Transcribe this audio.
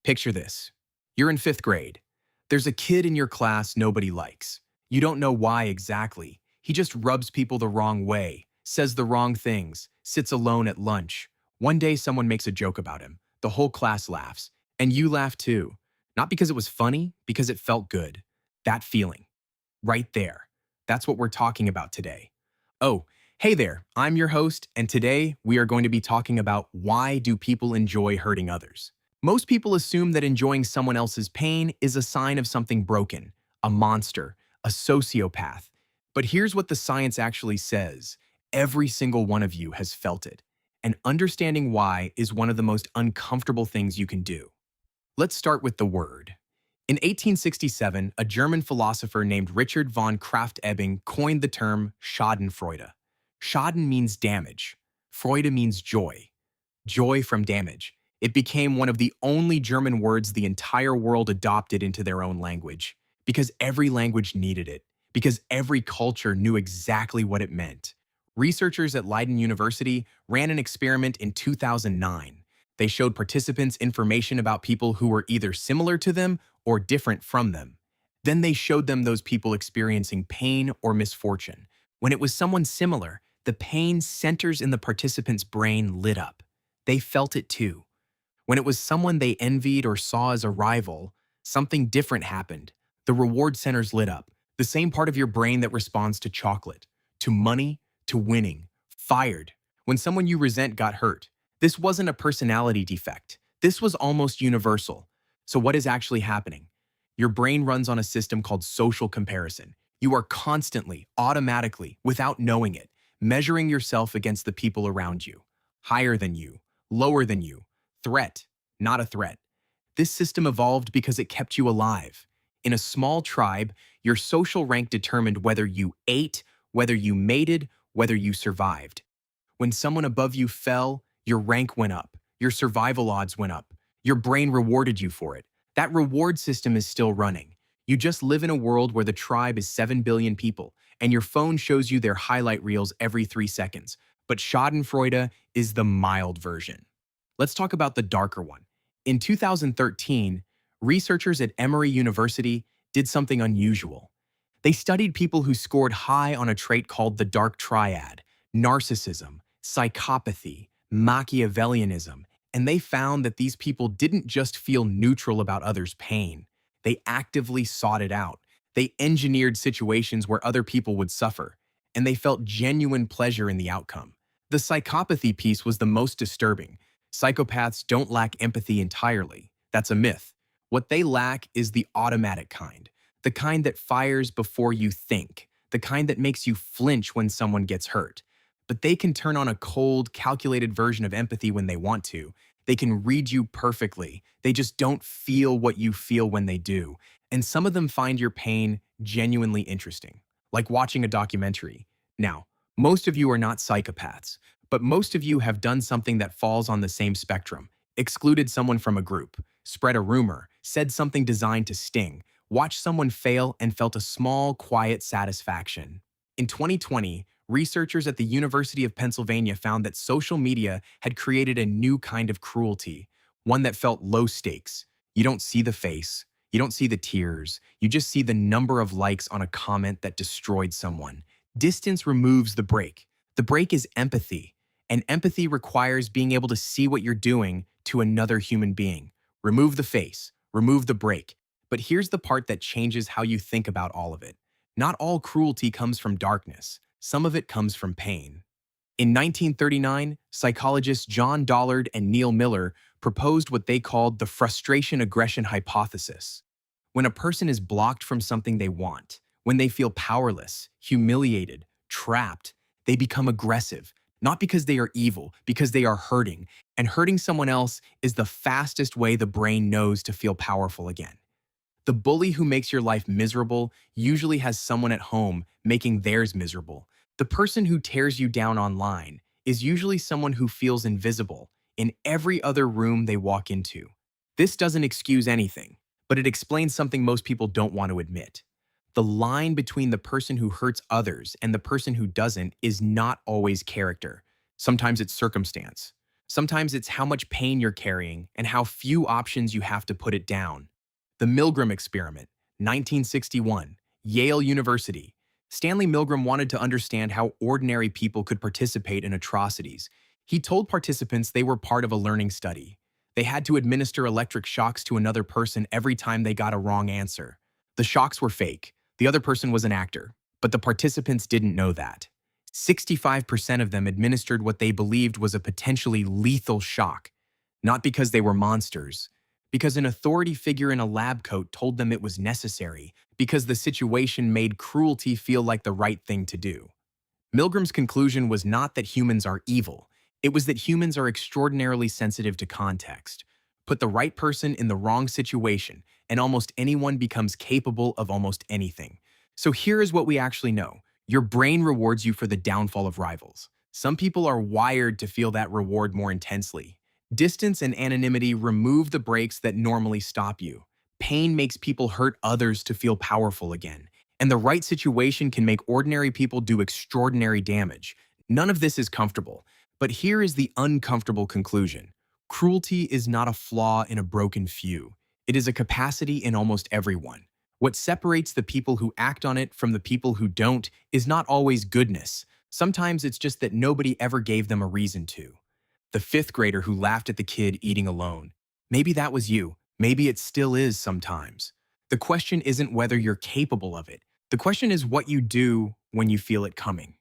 Picture this. You're in fifth grade. There's a kid in your class nobody likes. You don't know why exactly. He just rubs people the wrong way, says the wrong things, sits alone at lunch. One day someone makes a joke about him. The whole class laughs. And you laugh too. Not because it was funny, because it felt good. That feeling. Right there. That's what we're talking about today. Oh, hey there. I'm your host, and today we are going to be talking about why do people enjoy hurting others. Most people assume that enjoying someone else's pain is a sign of something broken, a monster, a sociopath. But here's what the science actually says. Every single one of you has felt it. And understanding why is one of the most uncomfortable things you can do. Let's start with the word. In 1867, a German philosopher named Richard von Krafft-Ebing coined the term schadenfreude. Schaden means damage. Freude means joy. Joy from damage. It became one of the only German words the entire world adopted into their own language, because every language needed it, because every culture knew exactly what it meant. Researchers at Leiden University ran an experiment in 2009. They showed participants information about people who were either similar to them or different from them. Then they showed them those people experiencing pain or misfortune. When it was someone similar, the pain centers in the participant's brain lit up. They felt it too. When it was someone they envied or saw as a rival, something different happened. The reward centers lit up, the same part of your brain that responds to chocolate, to money, to winning, fired. When someone you resent got hurt, this wasn't a personality defect. This was almost universal. So what is actually happening? Your brain runs on a system called social comparison. You are constantly, automatically, without knowing it, measuring yourself against the people around you. Higher than you, lower than you. Threat, not a threat. This system evolved because it kept you alive. In a small tribe, your social rank determined whether you ate, whether you mated, whether you survived. When someone above you fell, your rank went up. Your survival odds went up. Your brain rewarded you for it. That reward system is still running. You just live in a world where the tribe is 7 billion people, and your phone shows you their highlight reels every 3 seconds. But schadenfreude is the mild version. Let's talk about the darker one. In 2013, researchers at Emory University did something unusual. They studied people who scored high on a trait called the Dark Triad: narcissism, psychopathy, Machiavellianism, and they found that these people didn't just feel neutral about others' pain. They actively sought it out. They engineered situations where other people would suffer, and they felt genuine pleasure in the outcome. The psychopathy piece was the most disturbing. Psychopaths don't lack empathy entirely. That's a myth. What they lack is the automatic kind, the kind that fires before you think, the kind that makes you flinch when someone gets hurt. But they can turn on a cold, calculated version of empathy when they want to. They can read you perfectly. They just don't feel what you feel when they do. And some of them find your pain genuinely interesting, like watching a documentary. Now, most of you are not psychopaths, but most of you have done something that falls on the same spectrum: excluded someone from a group, spread a rumor, said something designed to sting, watched someone fail and felt a small, quiet satisfaction. In 2020, researchers at the University of Pennsylvania found that social media had created a new kind of cruelty, one that felt low stakes. You don't see the face, you don't see the tears, you just see the number of likes on a comment that destroyed someone. Distance removes the break. The break is empathy, and empathy requires being able to see what you're doing to another human being. Remove the face, remove the break. But here's the part that changes how you think about all of it. Not all cruelty comes from darkness. Some of it comes from pain. In 1939, psychologists John Dollard and Neil Miller proposed what they called the frustration-aggression hypothesis. When a person is blocked from something they want, when they feel powerless, humiliated, trapped, they become aggressive, not because they are evil, because they are hurting. And hurting someone else is the fastest way the brain knows to feel powerful again. The bully who makes your life miserable usually has someone at home making theirs miserable. The person who tears you down online is usually someone who feels invisible in every other room they walk into. This doesn't excuse anything, but it explains something most people don't want to admit. The line between the person who hurts others and the person who doesn't is not always character. Sometimes it's circumstance. Sometimes it's how much pain you're carrying and how few options you have to put it down. The Milgram experiment, 1961, Yale University. Stanley Milgram wanted to understand how ordinary people could participate in atrocities. He told participants they were part of a learning study. They had to administer electric shocks to another person every time they got a wrong answer. The shocks were fake. The other person was an actor. But the participants didn't know that. 65% of them administered what they believed was a potentially lethal shock, not because they were monsters, because an authority figure in a lab coat told them it was necessary, because the situation made cruelty feel like the right thing to do. Milgram's conclusion was not that humans are evil, it was that humans are extraordinarily sensitive to context. Put the right person in the wrong situation, and almost anyone becomes capable of almost anything. So here is what we actually know. Your brain rewards you for the downfall of rivals. Some people are wired to feel that reward more intensely. Distance and anonymity remove the brakes that normally stop you. Pain makes people hurt others to feel powerful again. And the right situation can make ordinary people do extraordinary damage. None of this is comfortable. But here is the uncomfortable conclusion. Cruelty is not a flaw in a broken few. It is a capacity in almost everyone. What separates the people who act on it from the people who don't is not always goodness. Sometimes it's just that nobody ever gave them a reason to. The fifth grader who laughed at the kid eating alone. Maybe that was you. Maybe it still is sometimes. The question isn't whether you're capable of it. The question is what you do when you feel it coming.